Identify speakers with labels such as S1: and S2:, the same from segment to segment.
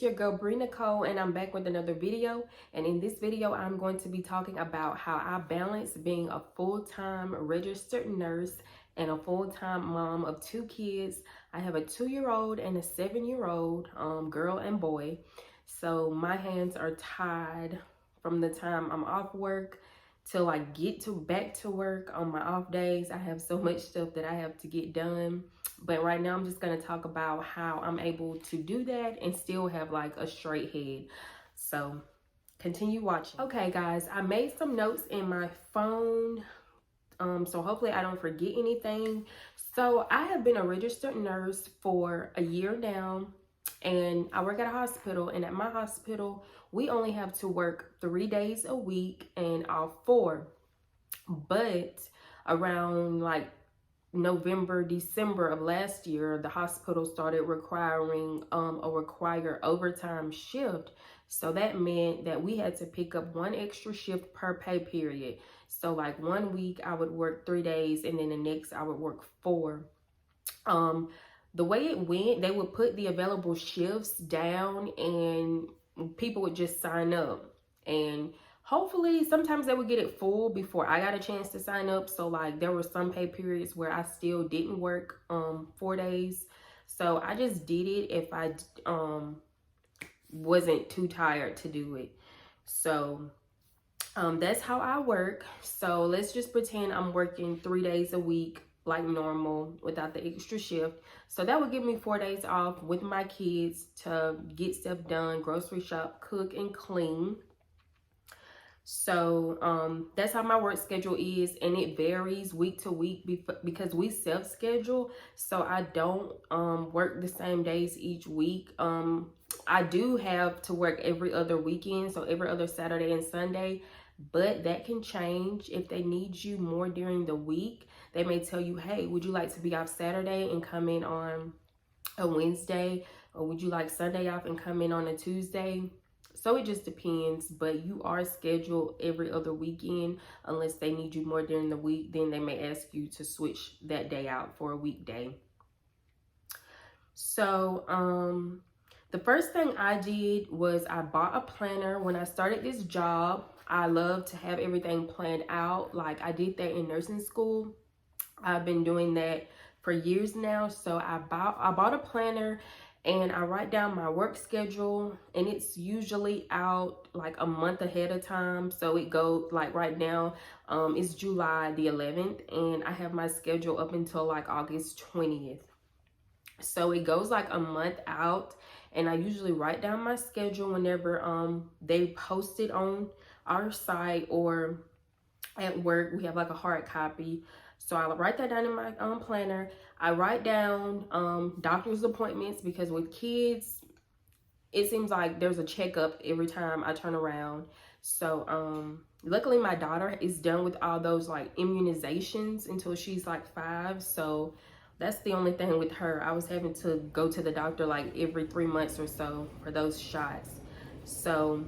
S1: it's your girl Bree Nicole, and I'm back with another video. And in this video, I'm going to be talking about how I balance being a full-time registered nurse and a full-time mom of two kids. I have a 2-year-old and a 7-year-old, girl and boy. So my hands are tied from the time I'm off work till I get back to work on my off days. I have so much stuff that I have to get done. But right now I'm just going to talk about how I'm able to do that and still have like a straight head. So continue watching. Okay guys, I made some notes in my phone. So hopefully I don't forget anything. So I have been a registered nurse for a year now, and I work at a hospital, and at my hospital, we only have to work 3 days a week and off 4. But around like November, December of last year, the hospital started requiring a required overtime shift. So that meant that we had to pick up 1 extra shift per pay period. So like 1 week I would work 3 days, and then the next I would work 4. The way it went, they would put the available shifts down and people would just sign up, and hopefully sometimes they would get it full before I got a chance to sign up. So like there were some pay periods where I still didn't work 4 days. So I just did it if I wasn't too tired to do it. So that's how I work. So let's just pretend I'm working 3 days a week like normal without the extra shift. So that would give me 4 days off with my kids to get stuff done, grocery shop, cook, and clean. So that's how my work schedule is, and it varies week to week because we self-schedule. So I don't work the same days each week. I do have to work every other weekend, so every other Saturday and Sunday, but that can change. If they need you more during the week, they may tell you, hey, would you like to be off Saturday and come in on a Wednesday, or would you like Sunday off and come in on a Tuesday? So it just depends, but you are scheduled every other weekend. Unless they need you more during the week, then they may ask you to switch that day out for a weekday. So the first thing I did was I bought a planner. When I started this job, I love to have everything planned out. Like I did that in nursing school. I've been doing that for years now. So I bought a planner, and I write down my work schedule, and it's usually out like a month ahead of time. So it goes like right now, it's July the 11th, and I have my schedule up until like August 20th. So it goes like a month out, and I usually write down my schedule whenever they post it on our site, or at work we have like a hard copy. So I'll write that down in my planner. I write down doctor's appointments, because with kids, it seems like there's a checkup every time I turn around. So luckily my daughter is done with all those like immunizations until she's like 5. So that's the only thing with her. I was having to go to the doctor like every 3 months or so for those shots. So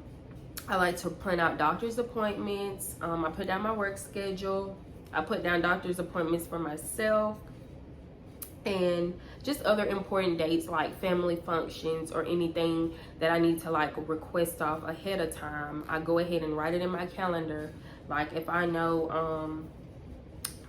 S1: I like to plan out doctor's appointments. I put down my work schedule. I put down doctor's appointments for myself, and just other important dates like family functions or anything that I need to like request off ahead of time. I go ahead and write it in my calendar. Like if I know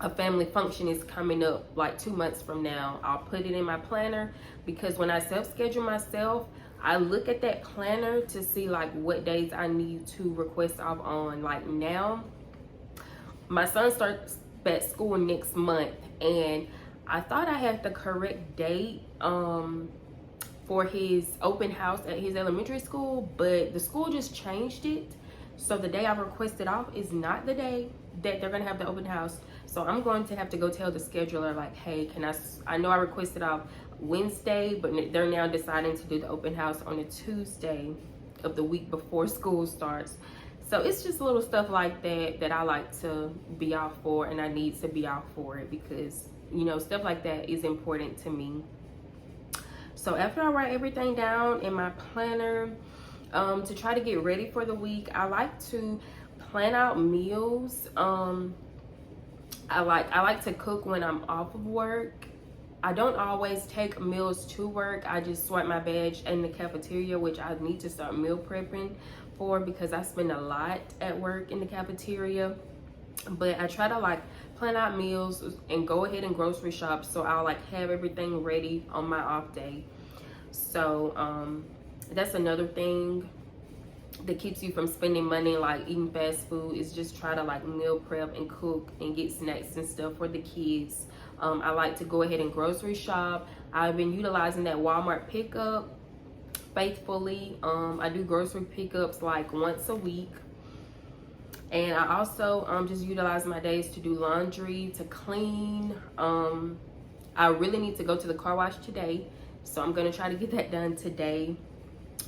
S1: a family function is coming up like 2 months from now, I'll put it in my planner, because when I self-schedule myself, I look at that planner to see like what days I need to request off on. Like now, my son starts back school next month, and I thought I had the correct date for his open house at his elementary school, but the school just changed it. So the day I requested off is not the day that they're gonna have the open house. So I'm going to have to go tell the scheduler like, hey, I know I requested off Wednesday, but they're now deciding to do the open house on a Tuesday of the week before school starts. So it's just little stuff like that that I like to be out for, and I need to be out for it, because you know, stuff like that is important to me. So after I write everything down in my planner, to try to get ready for the week, I like to plan out meals. I like to cook when I'm off of work. I don't always take meals to work. I just swipe my badge in the cafeteria, which I need to start meal prepping for because I spend a lot at work in the cafeteria. But I try to like plan out meals and go ahead and grocery shop, so I'll like have everything ready on my off day. So that's another thing that keeps you from spending money like eating fast food, is just try to like meal prep and cook and get snacks and stuff for the kids. I like to go ahead and grocery shop. I've been utilizing that Walmart pickup faithfully. I do grocery pickups like once a week. And I also just utilize my days to do laundry, to clean. I really need to go to the car wash today, so I'm gonna try to get that done today.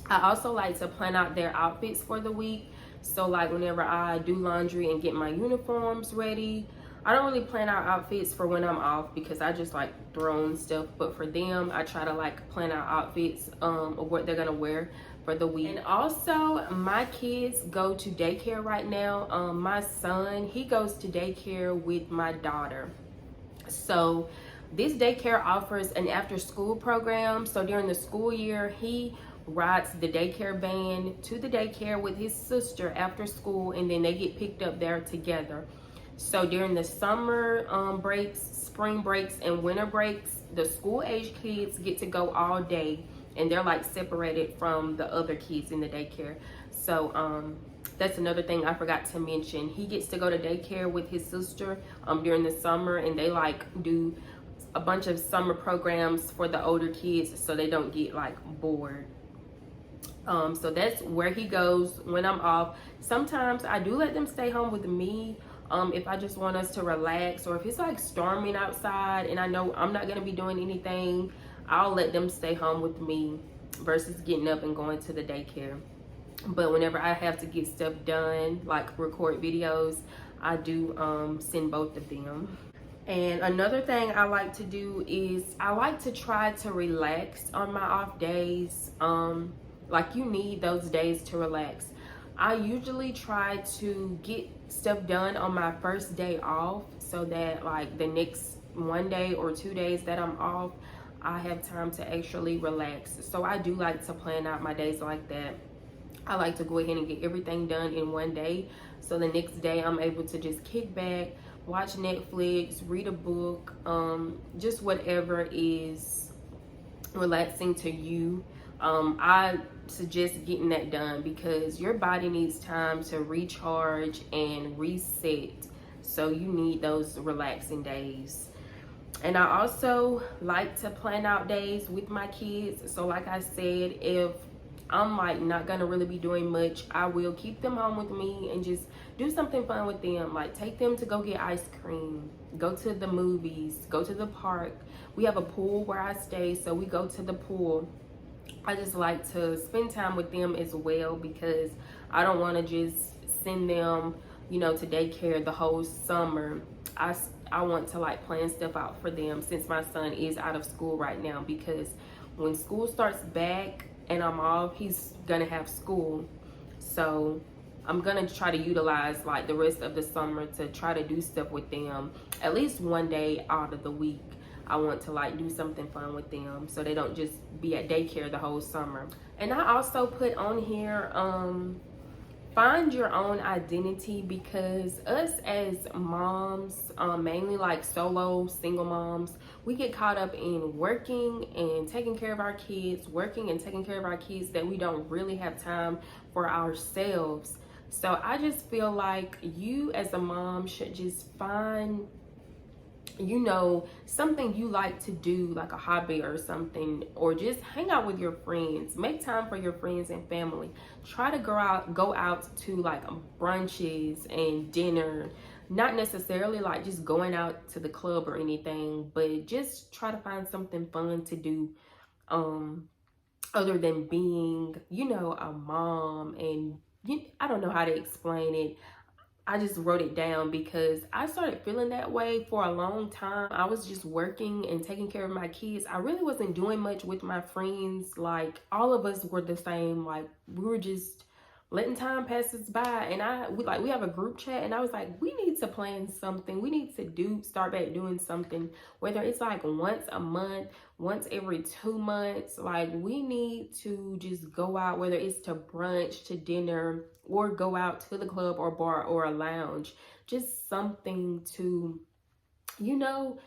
S1: I also like to plan out their outfits for the week. So like whenever I do laundry and get my uniforms ready, I don't really plan out outfits for when I'm off because I just like throw on stuff. But for them, I try to like plan out outfits of what they're gonna wear for the week. And also my kids go to daycare right now. My son, he goes to daycare with my daughter. So this daycare offers an after school program. So during the school year, he rides the daycare van to the daycare with his sister after school, and then they get picked up there together. So during the summer breaks, spring breaks, and winter breaks, the school age kids get to go all day, and they're like separated from the other kids in the daycare. So that's another thing I forgot to mention. He gets to go to daycare with his sister during the summer, and they like do a bunch of summer programs for the older kids so they don't get like bored. So that's where he goes when I'm off. Sometimes I do let them stay home with me if I just want us to relax, or if it's like storming outside and I know I'm not going to be doing anything, I'll let them stay home with me versus getting up and going to the daycare. But whenever I have to get stuff done, like record videos, I do send both of them. And another thing I like to do is I like to try to relax on my off days. Like you need those days to relax. I usually try to get stuff done on my first day off so that like the next 1 day or 2 days that I'm off, I have time to actually relax. So I do like to plan out my days like that. I like to go ahead and get everything done in 1 day, so the next day I'm able to just kick back, watch Netflix, read a book, just whatever is relaxing to you. I suggest getting that done because your body needs time to recharge and reset. So you need those relaxing days. And I also like to plan out days with my kids. So like I said, if I'm like not gonna really be doing much, I will keep them home with me and just do something fun with them. Like take them to go get ice cream, go to the movies, go to the park. We have a pool where I stay, so we go to the pool. I just like to spend time with them as well because I don't want to just send them, you know, to daycare the whole summer. I want to like plan stuff out for them since my son is out of school right now, because when school starts back and I'm off, he's gonna have school. So I'm gonna try to utilize like the rest of the summer to try to do stuff with them at least 1 day out of the week. I want to like do something fun with them so they don't just be at daycare the whole summer. And I also put on here, find your own identity, because us as moms, mainly like solo single moms, we get caught up in working and taking care of our kids, working and taking care of our kids, that we don't really have time for ourselves. So I just feel like you as a mom should just find, you know, something you like to do, like a hobby or something, or just hang out with your friends. Make time for your friends and family. Try to go out to like brunches and dinner, not necessarily like just going out to the club or anything, but just try to find something fun to do other than being, you know, a mom. And I don't know how to explain it. I just wrote it down because I started feeling that way for a long time. I was just working and taking care of my kids. I really wasn't doing much with my friends. Like all of us were the same. Like we were just letting time passes by, and we have a group chat, and I was like, we need to plan something. We need to start back doing something, whether it's like once a month, once every 2 months. Like, we need to just go out, whether it's to brunch, to dinner, or go out to the club or bar or a lounge. Just something to, you know,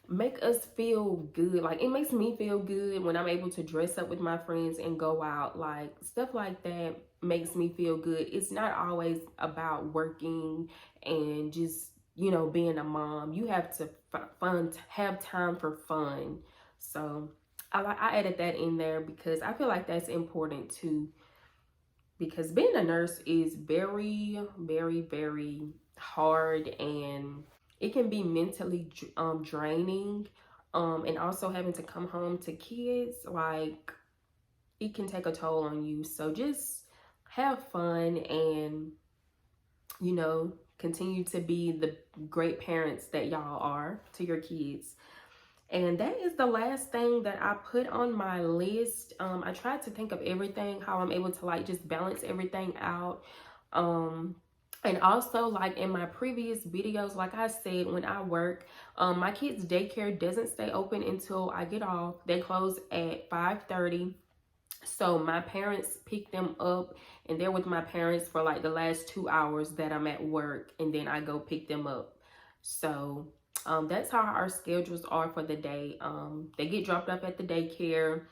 S1: make us feel good. Like, it makes me feel good when I'm able to dress up with my friends and go out. Like, stuff like that makes me feel good. It's not always about working and just, you know, being a mom. You have to have time for fun. So I added that in there because I feel like that's important too, because being a nurse is very, very, very hard, and it can be mentally draining, and also having to come home to kids, like, it can take a toll on you. So just have fun and, you know, continue to be the great parents that y'all are to your kids. And that is the last thing that I put on my list. I tried to think of everything, how I'm able to like just balance everything out. And also, like in my previous videos, like I said, when I work, my kids' daycare doesn't stay open until I get off. They close at 5:30. So my parents pick them up, and they're with my parents for like the last 2 hours that I'm at work, and then I go pick them up. So that's how our schedules are for the day. They get dropped off at the daycare.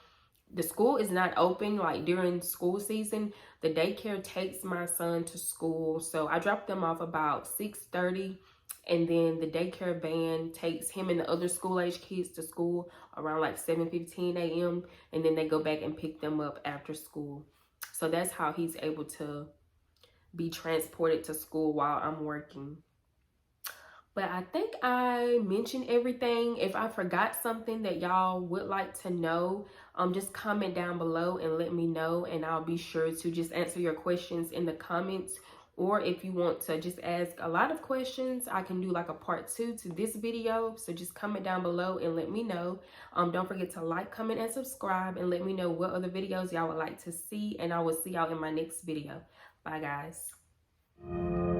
S1: The school is not open like during school season. The daycare takes my son to school, so I drop them off about 6:30, and then the daycare van takes him and the other school age kids to school around like 7:15 a.m. and then they go back and pick them up after school. So that's how he's able to be transported to school while I'm working. But I think I mentioned everything. If I forgot something that y'all would like to know, just comment down below and let me know, and I'll be sure to just answer your questions in the comments. Or if you want to just ask a lot of questions, I can do like a part 2 to this video. So just comment down below and let me know. Don't forget to like, comment, and subscribe, and let me know what other videos y'all would like to see, and I will see y'all in my next video. Bye, guys.